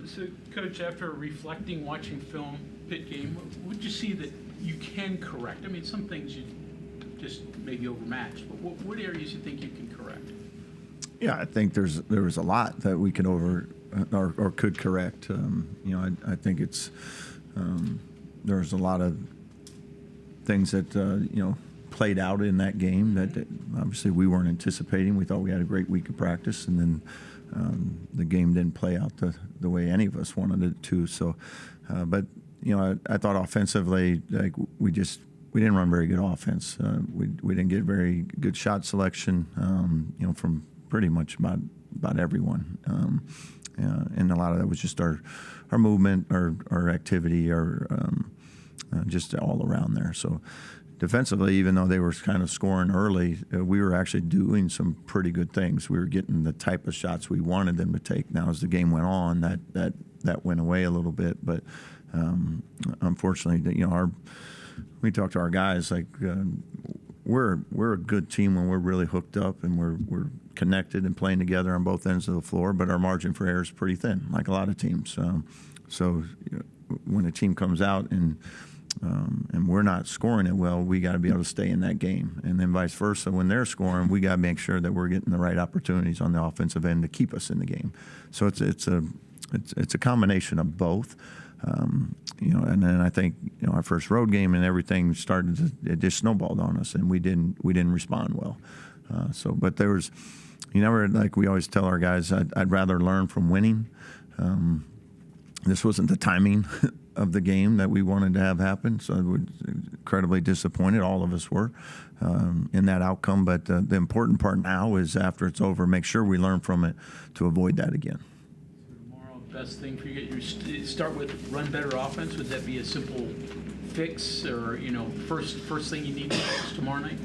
So, Coach, after reflecting, watching film, pit game, what would you see that you can correct? I mean, some things you just maybe overmatched, but what areas you think you can correct? Yeah, I think there was a lot that we could or could correct. I think it's there's a lot of things that played out in that game that obviously we weren't anticipating. We thought we had a great week of practice, and then the game didn't play out the way any of us wanted it to. So, but I thought offensively, like we didn't run very good offense. We didn't get very good shot selection. From pretty much about everyone. And a lot of that was just our movement, our activity, just all around there. So defensively, even though they were kind of scoring early, we were actually doing some pretty good things. We were getting the type of shots we wanted them to take. Now, as the game went on, that went away a little bit. But unfortunately, we talked to our guys like we're a good team when we're really hooked up and we're connected and playing together on both ends of the floor. But our margin for error is pretty thin, like a lot of teams. So when a team comes out and we're not scoring it well, we got to be able to stay in that game. And then vice versa, when they're scoring, we got to make sure that we're getting the right opportunities on the offensive end to keep us in the game. So it's a combination of both. And then I think our first road game and everything it just snowballed on us, and we didn't respond well. But there was, like we always tell our guys, I'd rather learn from winning. This wasn't the timing of the game that we wanted to have happen, so we're incredibly disappointed. All of us were in that outcome. But the important part now is after it's over, make sure we learn from it to avoid that again. Tomorrow, best thing for you, start with run better offense. Would that be a simple fix, or first thing you need tomorrow night?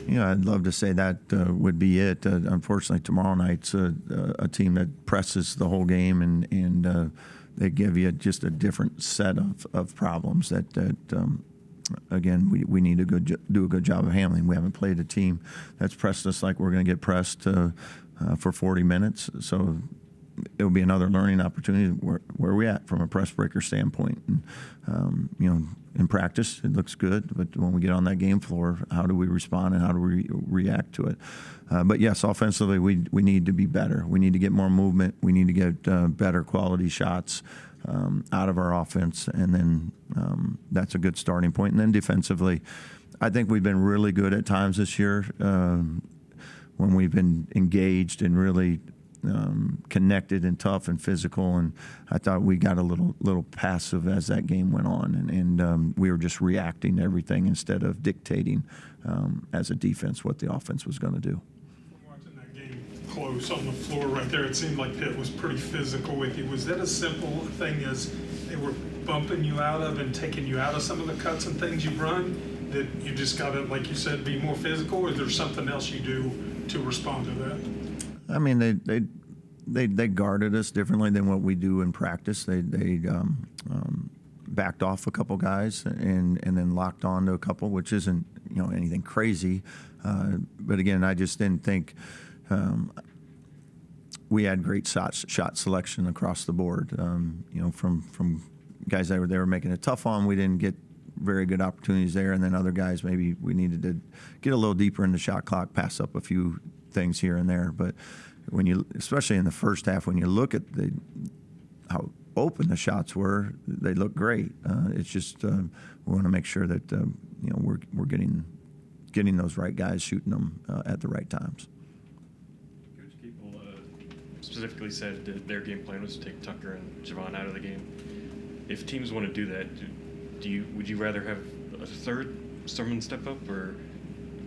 Yeah, I'd love to say that would be it. Unfortunately, tomorrow night's a team that presses the whole game, and they give you just a different set of problems that again, we need to do a good job of handling. We haven't played a team that's pressed us like we're going to get pressed for 40 minutes. So it'll be another learning opportunity. Where are we at from a press breaker standpoint? And, in practice, it looks good, but when we get on that game floor, how do we respond and how do we react to it? But yes, offensively, we need to be better. We need to get more movement. We need to get better quality shots out of our offense, and then that's a good starting point. And then defensively, I think we've been really good at times this year when we've been engaged and really connected and tough and physical, and I thought we got a little passive as that game went on, and we were just reacting to everything instead of dictating as a defense what the offense was going to do. Watching that game close on the floor right there, it seemed like Pitt was pretty physical with you. Was that a simple thing as they were bumping you out of and taking you out of some of the cuts and things you run, that you just got to, like you said, be more physical, or is there something else you do to respond to that? I mean, they guarded us differently than what we do in practice. They backed off a couple guys and then locked on to a couple, which isn't anything crazy. But again, I just didn't think we had great shot selection across the board. From guys that were making it tough on, we didn't get very good opportunities there, and then other guys maybe we needed to get a little deeper in the shot clock, pass up a few things here and there. But especially in the first half, when you look at how open the shots were, they look great. It's just we want to make sure that we're getting those right guys shooting them at the right times. Coach Keeple specifically said that their game plan was to take Tucker and Javon out of the game. If teams want to do that, would you rather have a third someone step up, or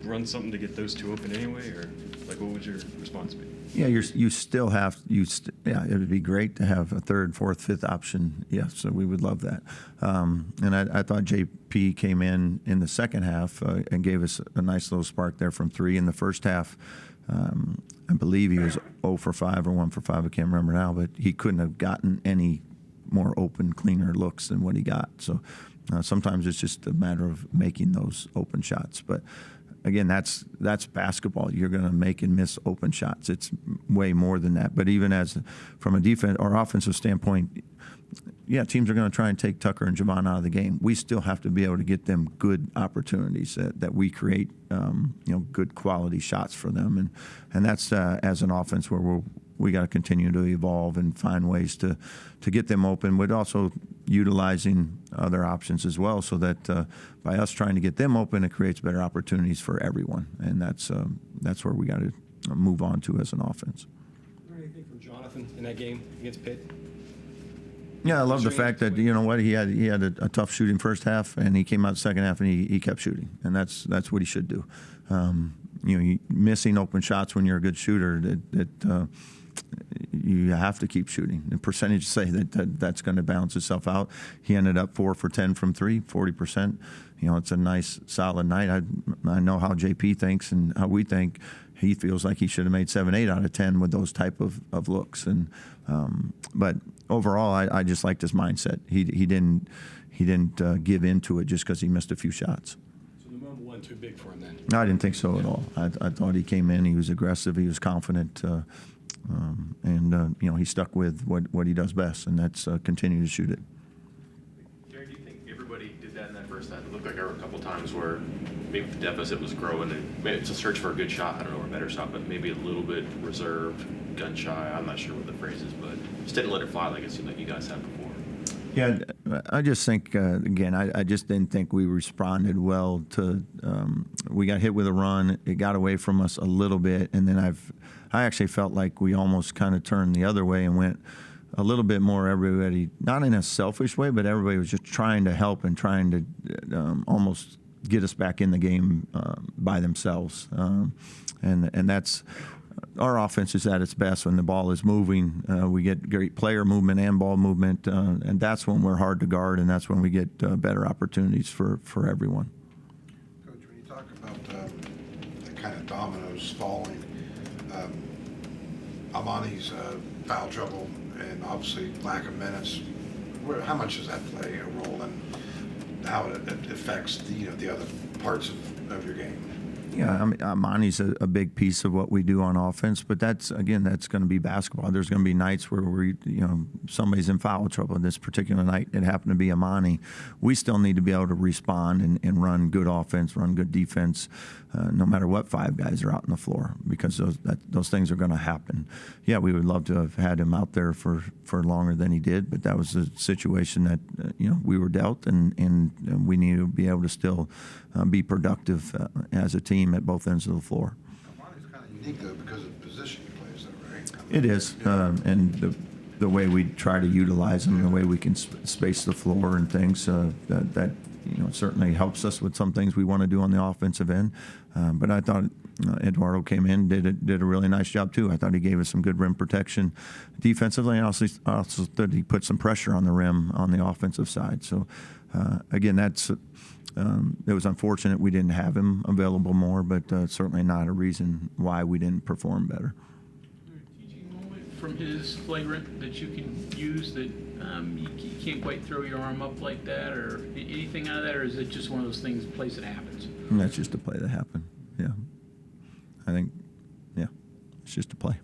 run something to get those two open anyway, or like what would your response be? Yeah, you still have it would be great to have a third, fourth, fifth option. Yeah, so we would love that. And I thought JP came in the second half and gave us a nice little spark there from three. In the first half, I believe he was 0 for 5 or 1 for 5. I can't remember now, but he couldn't have gotten any more open, cleaner looks than what he got. So sometimes it's just a matter of making those open shots. But again, that's basketball. You're going to make and miss open shots. It's way more than that. But even from a defense or offensive standpoint, yeah, teams are going to try and take Tucker and Javon out of the game. We still have to be able to get them good opportunities that we create, good quality shots for them, and that's as an offense where we got to continue to evolve and find ways to get them open, but also utilizing other options as well, so that by us trying to get them open, it creates better opportunities for everyone, and that's where we got to move on to as an offense. Anything from Jonathan in that game against Pitt? Yeah, I love the fact that he had a tough shooting first half, and he came out the second half and he kept shooting, and that's what he should do. Missing open shots when you're a good shooter, that you have to keep shooting. The percentage say that's going to balance itself out. He ended up 4 for 10 from three, 40%. It's a nice solid night. I know how JP thinks and how we think. He feels like he should have made 7, 8 out of 10 with those type of looks. And but overall, I just liked his mindset. He didn't give into it just because he missed a few shots. So the moment wasn't too big for him then? No, I didn't think so at all. I thought he came in. He was aggressive. He was confident. And he stuck with what he does best, and that's continue to shoot it. Darian, do you think everybody did that in that first half? It looked like there were a couple times where maybe the deficit was growing, and maybe it's a search for a good shot, I don't know, or a better shot, but maybe a little bit reserved, gun shy. I'm not sure what the phrase is, but just didn't let it fly like it seemed like you guys had before. Yeah, I just think, again, I just didn't think we responded well to, we got hit with a run, it got away from us a little bit, and then I actually felt like we almost kind of turned the other way and went a little bit more everybody, not in a selfish way, but everybody was just trying to help and trying to almost get us back in the game by themselves. And that's, our offense is at its best when the ball is moving. We get great player movement and ball movement, and that's when we're hard to guard, and that's when we get better opportunities for everyone. Coach, when you talk about the kind of dominoes falling, Amani's foul trouble and obviously lack of minutes, how much does that play a role in how it affects the other parts of your game? Yeah, I mean, Amani's a big piece of what we do on offense, but that's going to be basketball. There's going to be nights where somebody's in foul trouble. This particular night, it happened to be Amani. We still need to be able to respond and run good offense, run good defense, no matter what 5 guys are out on the floor, because those things are going to happen. Yeah, we would love to have had him out there for longer than he did, but that was a situation that we were dealt, and we need to be able to still be productive as a team at both ends of the floor. Amani's kind of unique though because of the position he plays, though, right? It is, and the way we try to utilize him, the way we can space the floor and things, that certainly helps us with some things we want to do on the offensive end. But I thought Eduardo came in, did a really nice job too. I thought he gave us some good rim protection defensively, and also that he put some pressure on the rim on the offensive side. So again, it was unfortunate we didn't have him available more, but certainly not a reason why we didn't perform better. Teaching moment from his flagrant that you can use that you can't quite throw your arm up like that, or anything out of that, or is it just one of those things, place that happens? And that's just a play that happened. Yeah, I think, yeah, it's just a play.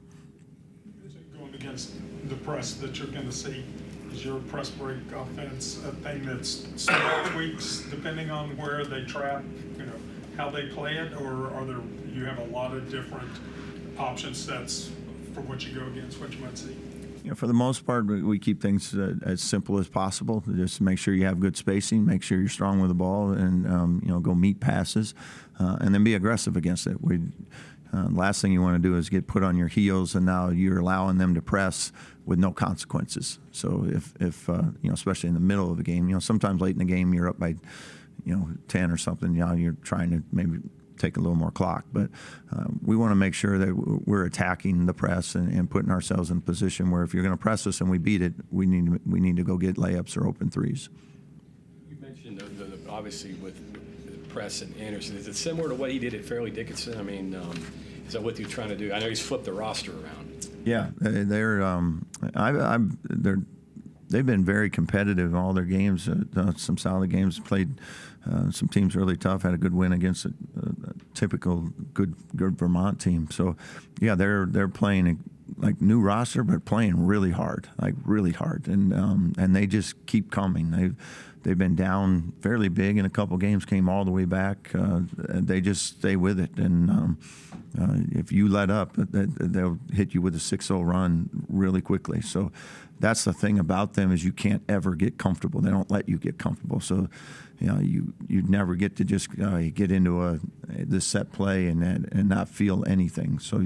Is it going against the press that you're going to see? Is your press break offense a thing that's small tweaks depending on where they trap, how they play it, or you have a lot of different option sets for what you go against, what you might see? For the most part, we keep things as simple as possible. Just make sure you have good spacing, make sure you're strong with the ball, and go meet passes, and then be aggressive against it. Last thing you want to do is get put on your heels, and now you're allowing them to press with no consequences. So if especially in the middle of the game, sometimes late in the game you're up by 10 or something. You're trying to maybe take a little more clock, but we want to make sure that we're attacking the press and putting ourselves in a position where if you're going to press us and we beat it, we need to go get layups or open threes. You mentioned obviously with press and Anderson. Is it similar to what he did at Fairleigh Dickinson? I mean, is that what you're trying to do? I know he's flipped the roster around. Yeah, they're they've been very competitive in all their games. Some solid games. Played some teams really tough. Had a good win against a typical good Vermont team. So, yeah, they're playing like new roster, but playing really hard, and they just keep coming. They've been down fairly big in a couple games, came all the way back. They just stay with it, and if you let up, they'll hit you with a 6-0 run really quickly. So that's the thing about them, is you can't ever get comfortable. They don't let you get comfortable. So you never get to just get into this set play and not feel anything. So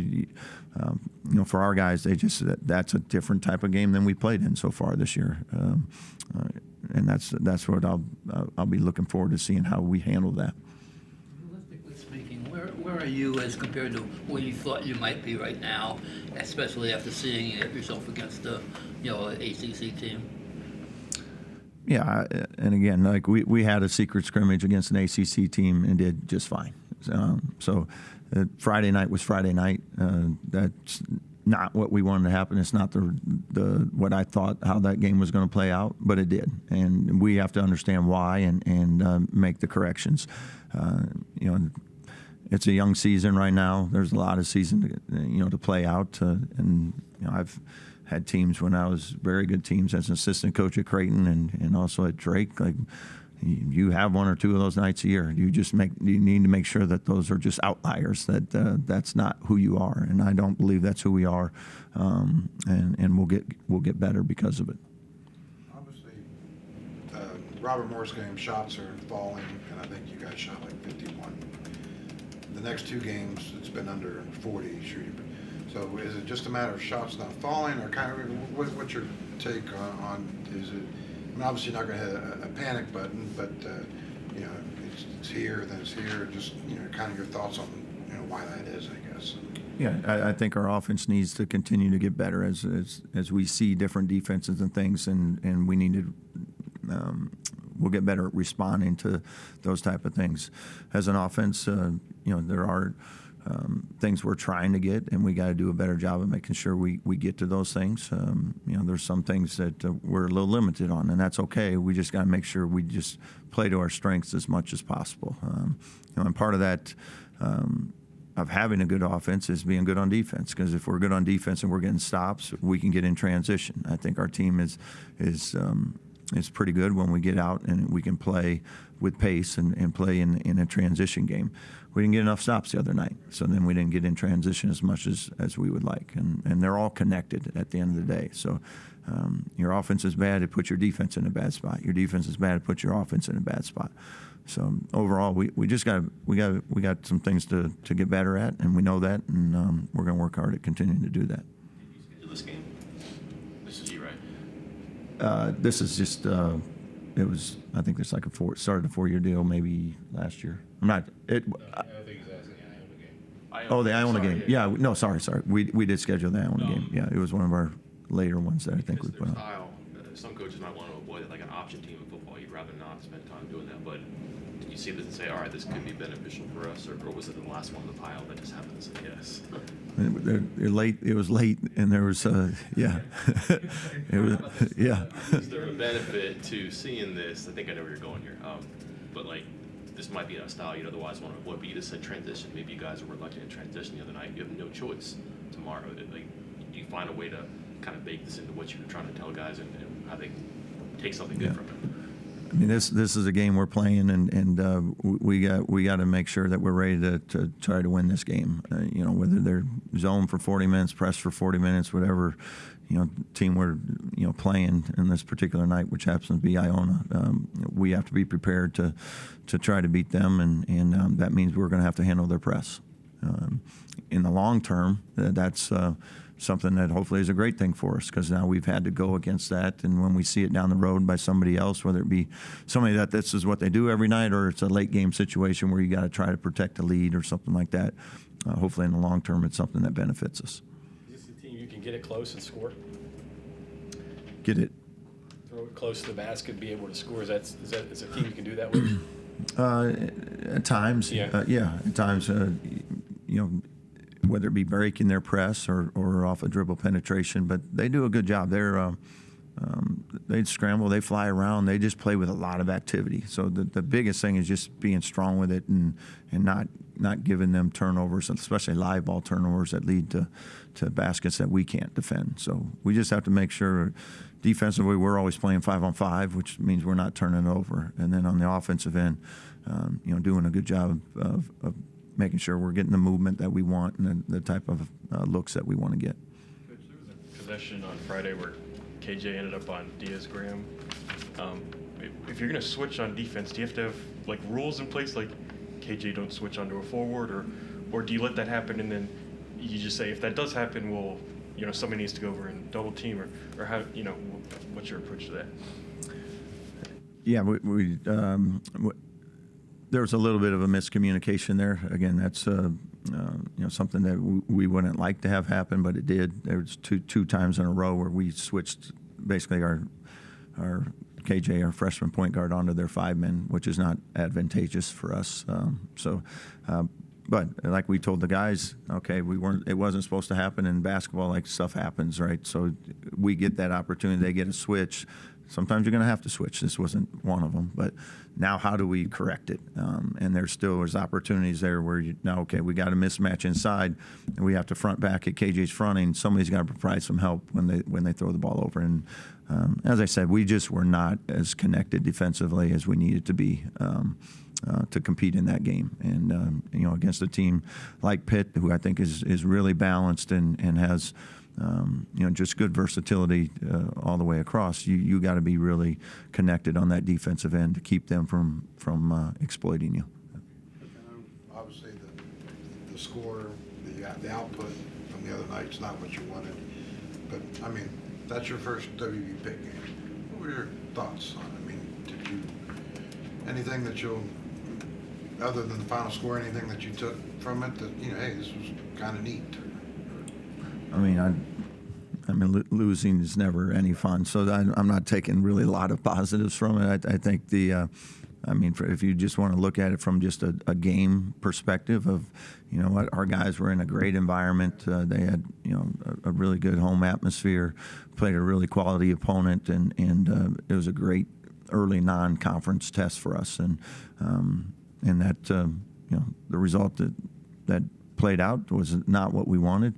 for our guys, that's a different type of game than we played in so far this year. And that's what I'll be looking forward to seeing how we handle that. Realistically speaking, where are you as compared to where you thought you might be right now, especially after seeing yourself against the ACC team? Yeah, and again, like we had a secret scrimmage against an ACC team and did just fine. So Friday night was Friday night. That's not what we wanted to happen. It's not the what I thought how that game was going to play out, but it did, and we have to understand why and make the corrections. It's a young season right now. There's a lot of season to play out, and I've had teams when I was very good teams as an assistant coach at Creighton and also at Drake. Like, you have one or two of those nights a year. You need to make sure that those are just outliers. That's not who you are, and I don't believe that's who we are. And we'll get better because of it. Obviously, Robert Moore's game shots are falling, and I think you guys shot like 51. The next two games, it's been under 40 shooting. So is it just a matter of shots not falling, or kind of what's your take on is it? I mean, obviously you're not going to hit a panic button, but it's here, then it's here. Just kind of your thoughts on why that is, I guess. Yeah, I think our offense needs to continue to get better as we see different defenses and things, and we need to. We'll get better at responding to those type of things. As an offense, there are things we're trying to get, and we got to do a better job of making sure we get to those things. There's some things that we're a little limited on, and that's okay. We just got to make sure we just play to our strengths as much as possible. And part of that of having a good offense is being good on defense, because if we're good on defense and we're getting stops, we can get in transition. I think our team is pretty good when we get out and we can play with pace and play in a transition game. We didn't get enough stops the other night, so then we didn't get in transition as much as we would like. And they're all connected at the end of the day. So your offense is bad, it puts your defense in a bad spot. Your defense is bad, it puts your offense in a bad spot. So overall, we got some things to get better at, and we know that, and we're going to work hard at continuing to do that. Did you schedule this game? This is you, right? This is just it was. I think it's like started a 4-year deal maybe last year. I'm not. I think he's asking the Iona game. Oh, the Iona game. Yeah. No, sorry. We did schedule the Iona game. Yeah, it was one of our later ones that I think we put on. Style, some coaches might want to avoid it, like an option team in football. You'd rather not spend time doing that. But did you see this and say, all right, this could be beneficial for us, or was it the last one in the pile that just happened to say yes? It was late, and there was yeah. It was, yeah. Is there a benefit to seeing this? I think I know where you're going here. But like, this might be a style you'd otherwise want to avoid. But you just said transition. Maybe you guys were reluctant in transition the other night. You have no choice tomorrow. Like, do you find a way to kind of bake this into what you're trying to tell guys and how they take something good from it? I mean, this is a game we're playing, and we got to make sure that we're ready to try to win this game. Whether they're zone for 40 minutes, press for 40 minutes, whatever, team we're playing in this particular night, which happens to be Iona. We have to be prepared to try to beat them, and that means we're going to have to handle their press. In the long term, that's something that hopefully is a great thing for us, because now we've had to go against that, and when we see it down the road by somebody else, whether it be somebody that this is what they do every night, or it's a late game situation where you got to try to protect a lead or something like that, hopefully in the long term it's something that benefits us. Is this a team you can get it close and score? Get it. Throw it close to the basket, be able to score. Is a team you can do that with? At times, Yeah. At times, whether it be breaking their press or off a dribble penetration, but they do a good job. They're they scramble, they fly around, they just play with a lot of activity. So the biggest thing is just being strong with it and not giving them turnovers, especially live ball turnovers that lead to baskets that we can't defend. So we just have to make sure defensively we're always playing 5-on-5, which means we're not turning it over. And then on the offensive end, doing a good job of making sure we're getting the movement that we want and the type of looks that we want to get. Coach, there was a possession on Friday where KJ ended up on Diaz-Graham. If you're going to switch on defense, do you have to have like rules in place, like KJ don't switch onto a forward, or do you let that happen and then you just say if that does happen, well, somebody needs to go over and double team, or how, what's your approach to that? Yeah, there was a little bit of a miscommunication there. Again, that's something that we wouldn't like to have happen, but it did. There was two times in a row where we switched basically our KJ, our freshman point guard, onto their 5-men, which is not advantageous for us. But like we told the guys, okay, it wasn't supposed to happen in basketball. Like, stuff happens, right? So we get that opportunity. They get a switch. Sometimes you're going to have to switch. This wasn't one of them. But now how do we correct it? And there's opportunities there where okay, we got a mismatch inside, and we have to front back at KJ's fronting. Somebody's got to provide some help when they throw the ball over. And as I said, we just were not as connected defensively as we needed to be to compete in that game. And against a team like Pitt, who I think is really balanced and has just good versatility all the way across, you got to be really connected on that defensive end to keep them from exploiting you. Obviously, the score, the output from the other night's not what you wanted, but I mean, that's your first WVU Pitt game. What were your thoughts on it? I mean, did you anything that you'll, other than the final score, anything that you took from it that hey, this was kind of neat? I mean, losing is never any fun, so I'm not taking really a lot of positives from it. I think if you just want to look at it from just a game perspective of, what, our guys were in a great environment. They had, a really good home atmosphere, played a really quality opponent, and it was a great early non-conference test for us, and that the result that played out was not what we wanted.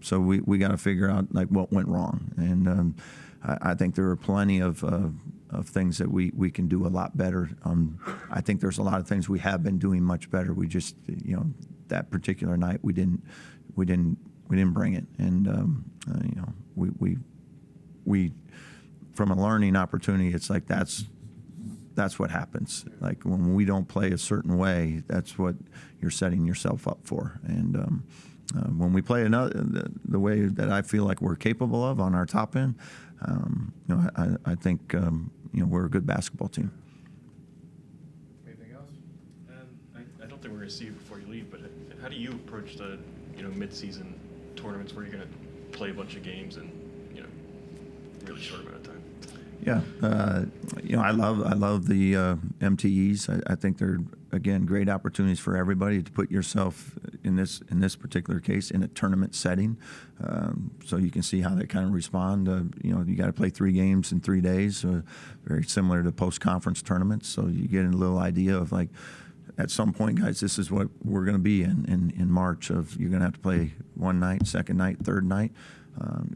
So we got to figure out what went wrong, and I think there are plenty of things that we can do a lot better. I think there's a lot of things we have been doing much better. We just that particular night we didn't bring it, and we from a learning opportunity, it's like that's what happens. Like, when we don't play a certain way, that's what you're setting yourself up for. And when we play the way that I feel like we're capable of on our top end, I think we're a good basketball team. Anything else? I don't think we're going to see you before you leave, but how do you approach the mid-season tournaments where you're going to play a bunch of games in really short amount of time? Yeah, I love the MTEs. I think they're, again, great opportunities for everybody to put yourself in this particular case in a tournament setting, so you can see how they kind of respond. You got to play 3 games in 3 days, very similar to post-conference tournaments. So you get a little idea of at some point, guys, this is what we're going to be in March. Of you're going to have to play one night, second night, third night.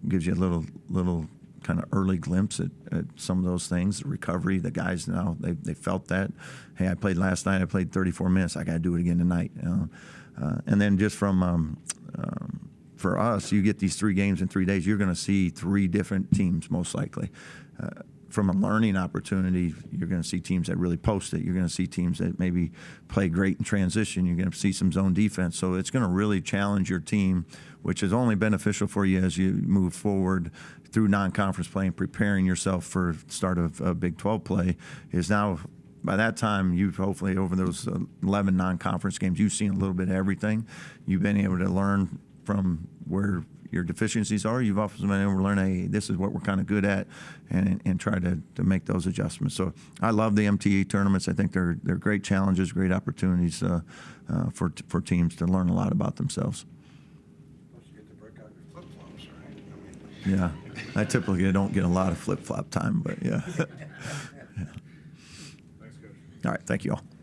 Gives you a little kind of early glimpse at some of those things. The recovery, the guys now they felt that. Hey, I played last night. I played 34 minutes. I got to do it again tonight. And then just from for us, you get these 3 games in 3 days. You're going to see 3 different teams most likely. From a learning opportunity, you're going to see teams that really post it. You're going to see teams that maybe play great in transition. You're going to see some zone defense. So it's going to really challenge your team, which is only beneficial for you as you move forward through non-conference play and preparing yourself for start of Big 12 play. Is now, by that time, you've hopefully, over those 11 non-conference games, you've seen a little bit of everything. You've been able to learn from where your deficiencies are. You've also been able to learn, hey, this is what we're kind of good at, and try to make those adjustments. So I love the MTE tournaments. I think they're great challenges, great opportunities for teams to learn a lot about themselves. Once you get to break out your flip-flops, right? I mean, Yeah. I typically don't get a lot of flip-flop time, but yeah. Thanks, Coach. All right, thank you all.